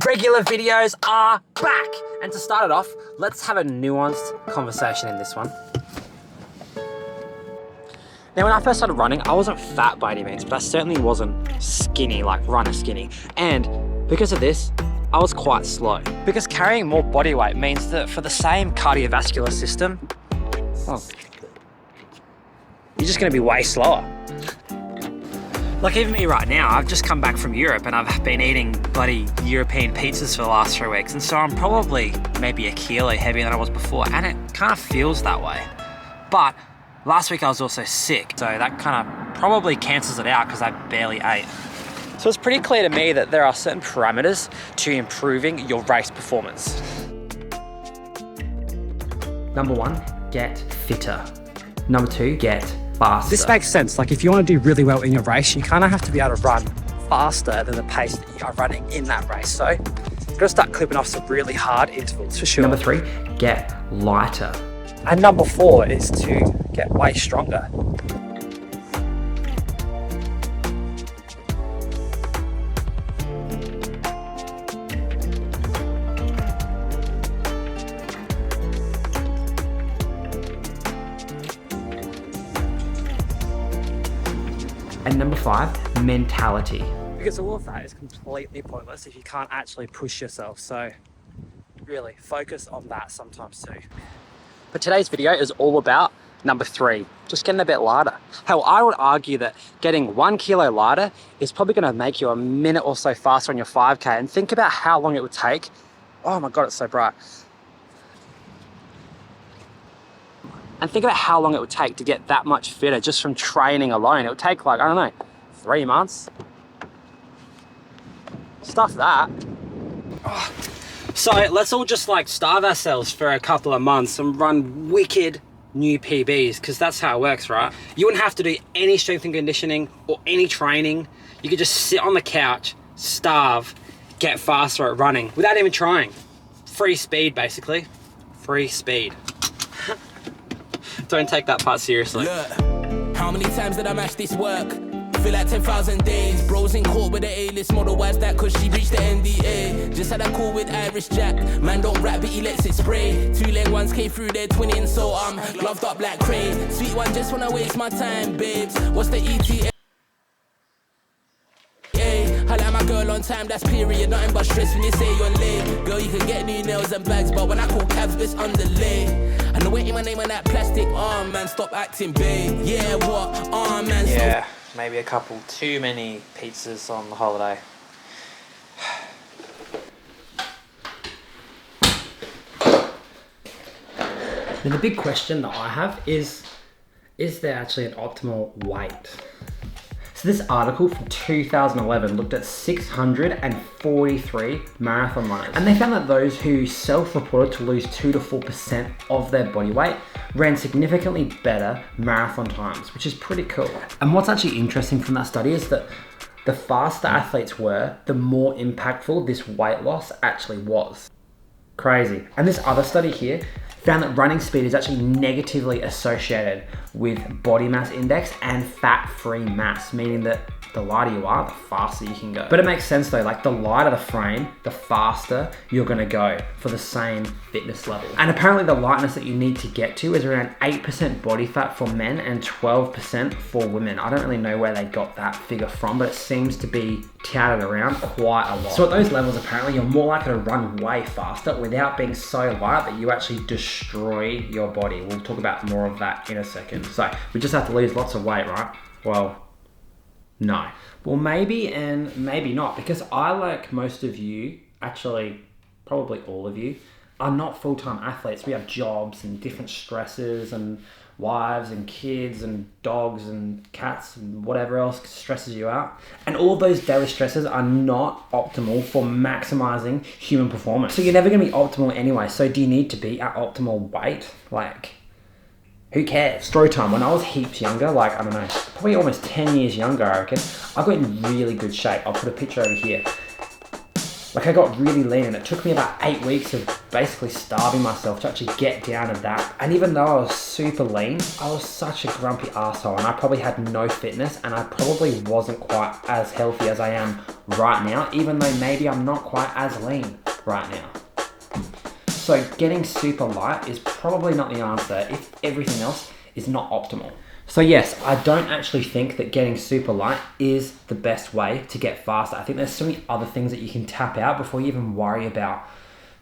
Regular videos are back. And to start it off, let's have a nuanced conversation in this one. Now, when I first started running, I wasn't fat by any means, but I certainly wasn't skinny, like runner skinny. And because of this, I was quite slow. Because carrying more body weight means that for the same cardiovascular system, well, you're just gonna be way slower. Like even me right now, I've just come back from Europe and I've been eating bloody European pizzas for the last 3 weeks. And so I'm probably maybe a kilo heavier than I was before, and it kind of feels that way. But last week I was also sick, so that kind of probably cancels it out because I barely ate. So it's pretty clear to me that there are certain parameters to improving your race performance. Number 1, get fitter. Number 2, get faster. This makes sense. Like if you want to do really well in your race, you kind of have to be able to run faster than the pace that you are running in that race. So you've got to start clipping off some really hard intervals for sure. Number 3, get lighter. And number 4 is to get way stronger. And number 5, mentality. Because all of that is completely pointless if you can't actually push yourself. So really focus on that sometimes too. But today's video is all about number 3, just getting a bit lighter. Hell, I would argue that getting 1 kilo lighter is probably gonna make you a minute or so faster on your 5K. And think about how long it would take. Oh my God, it's so bright. And think about how long it would take to get that much fitter just from training alone. It would take like, I don't know, 3 months. Stuff that. Oh. So let's all just like starve ourselves for a couple of months and run wicked new PBs, because that's how it works, right? You wouldn't have to do any strength and conditioning or any training. You could just sit on the couch, starve, get faster at running without even trying. Free speed, basically. Free speed. Don't take that part seriously. Look, how many times did I match this work? Feel like 10,000 days. Bros in court with the A-list model. Why's that? Cause she reached the NDA. Just had a call with Irish Jack. Man don't rap but he lets it spray. 2 leg ones came through their twinning, so I'm gloved up like Cray. Sweet one just wanna waste my time, babes. What's the ETA? I like my girl on time, that's period. Nothing but stress when you say you're late. Girl, you can get new nails and bags, but when I call cabs, bitch underlay. I know waiting my name on that plastic. Oh man, stop acting, babe. Yeah, what? Oh man, yeah, maybe a couple too many pizzas on the holiday. Now the big question that I have is there actually an optimal weight? So this article from 2011 looked at 643 marathon runners, and they found that those who self-reported to lose 2 to 4% of their body weight ran significantly better marathon times, which is pretty cool. And what's actually interesting from that study is that the faster athletes were, the more impactful this weight loss actually was. Crazy. And this other study here found that running speed is actually negatively associated with body mass index and fat-free mass, meaning that the lighter you are, the faster you can go. But it makes sense though, like the lighter the frame, the faster you're gonna go for the same fitness level. And apparently the lightness that you need to get to is around 8% body fat for men and 12% for women. I don't really know where they got that figure from, but it seems to be touted around quite a lot. So at those levels, apparently you're more likely to run way faster without being so light that you actually destroy your body. We'll talk about more of that in a second. So we just have to lose lots of weight, right? Well, no. Well, maybe and maybe not, because I, like most of you, actually probably all of you, are not full-time athletes. We have jobs and different stresses and wives and kids and dogs and cats and whatever else stresses you out. And all of those daily stresses are not optimal for maximizing human performance. So you're never gonna be optimal anyway. So do you need to be at optimal weight? Like, who cares? Story time. When I was heaps younger, like, I don't know, probably almost 10 years younger, I reckon, I got in really good shape. I'll put a picture over here. Like, I got really lean, and it took me about 8 weeks of basically starving myself to actually get down to that. And even though I was super lean, I was such a grumpy asshole, and I probably had no fitness, and I probably wasn't quite as healthy as I am right now, even though maybe I'm not quite as lean right now. So getting super light is probably not the answer if everything else is not optimal. So yes, I don't actually think that getting super light is the best way to get faster. I think there's so many other things that you can tap out before you even worry about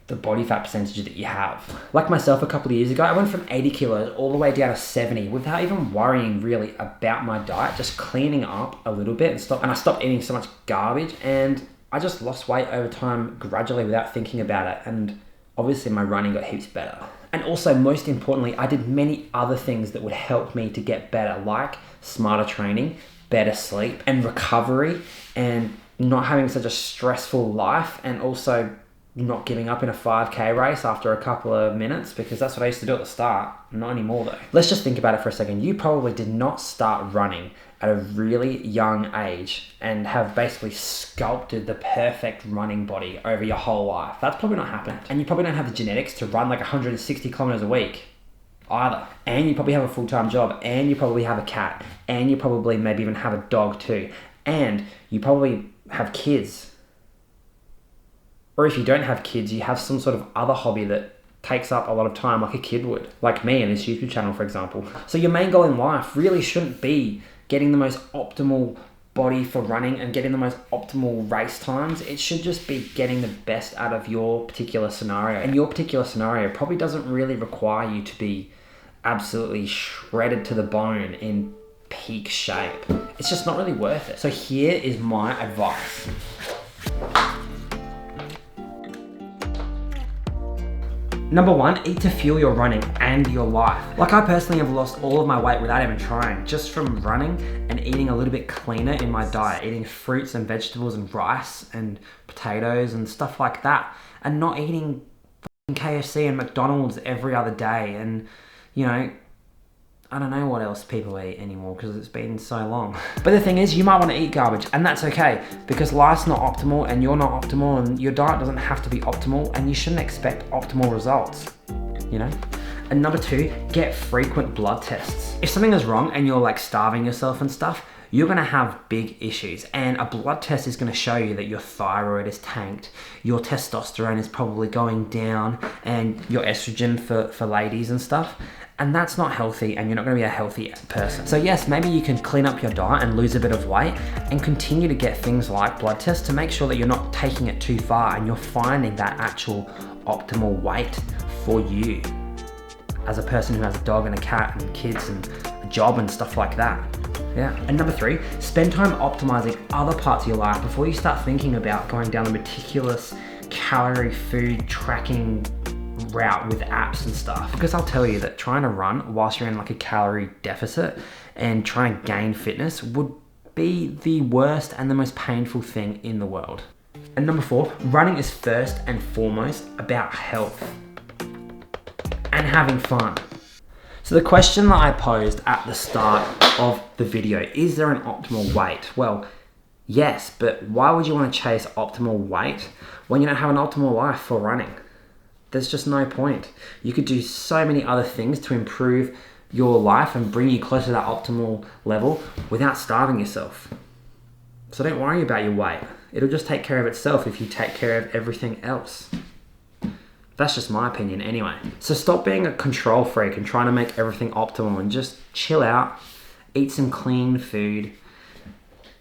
the body fat percentage that you have. Like myself a couple of years ago, I went from 80 kilos all the way down to 70 without even worrying really about my diet, just cleaning up a little bit and I stopped eating so much garbage, and I just lost weight over time gradually without thinking about it. And obviously my running got heaps better. And also, most importantly, I did many other things that would help me to get better, like smarter training, better sleep, and recovery, and not having such a stressful life, and also not giving up in a 5K race after a couple of minutes, because that's what I used to do at the start. Not anymore though. Let's just think about it for a second. You probably did not start running at a really young age and have basically sculpted the perfect running body over your whole life. That's probably not happened. And you probably don't have the genetics to run like 160 kilometers a week either. And you probably have a full-time job, and you probably have a cat, and you probably maybe even have a dog too. And you probably have kids. Or if you don't have kids, you have some sort of other hobby that takes up a lot of time like a kid would. Like me and this YouTube channel, for example. So your main goal in life really shouldn't be getting the most optimal body for running and getting the most optimal race times. It should just be getting the best out of your particular scenario. And your particular scenario probably doesn't really require you to be absolutely shredded to the bone in peak shape. It's just not really worth it. So here is my advice. Number one, eat to fuel your running and your life. Like I personally have lost all of my weight without even trying, just from running and eating a little bit cleaner in my diet, eating fruits and vegetables and rice and potatoes and stuff like that, and not eating KFC and McDonald's every other day. And you know, I don't know what else people eat anymore because it's been so long. But the thing is, you might want to eat garbage, and that's okay, because life's not optimal and you're not optimal, and your diet doesn't have to be optimal, and you shouldn't expect optimal results, you know? And number two, get frequent blood tests. If something is wrong and you're like starving yourself and stuff, you're gonna have big issues, and a blood test is gonna show you that your thyroid is tanked, your testosterone is probably going down, and your estrogen for ladies and stuff. And that's not healthy, and you're not gonna be a healthy person. So yes, maybe you can clean up your diet and lose a bit of weight and continue to get things like blood tests to make sure that you're not taking it too far and you're finding that actual optimal weight for you as a person who has a dog and a cat and kids and a job and stuff like that. Yeah. And number three, spend time optimizing other parts of your life before you start thinking about going down the meticulous calorie food tracking route with apps and stuff. Because I'll tell you that trying to run whilst you're in like a calorie deficit and trying to gain fitness would be the worst and the most painful thing in the world. And number four, running is first and foremost about health and having fun. So the question that I posed at the start of the video, is there an optimal weight? Well, yes, but why would you want to chase optimal weight when you don't have an optimal life for running? There's just no point. You could do so many other things to improve your life and bring you closer to that optimal level without starving yourself. So don't worry about your weight. It'll just take care of itself if you take care of everything else. That's just my opinion anyway. So stop being a control freak and trying to make everything optimal, and just chill out, eat some clean food,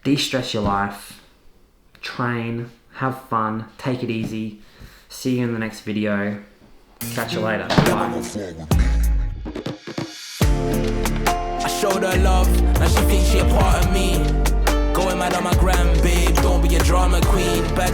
de-stress your life, train, have fun, take it easy. See you in the next video. Catch you later. Bye. I showed her love, now she thinks she a part of me. Going mad on my gram, babe, don't be a drama queen. Bad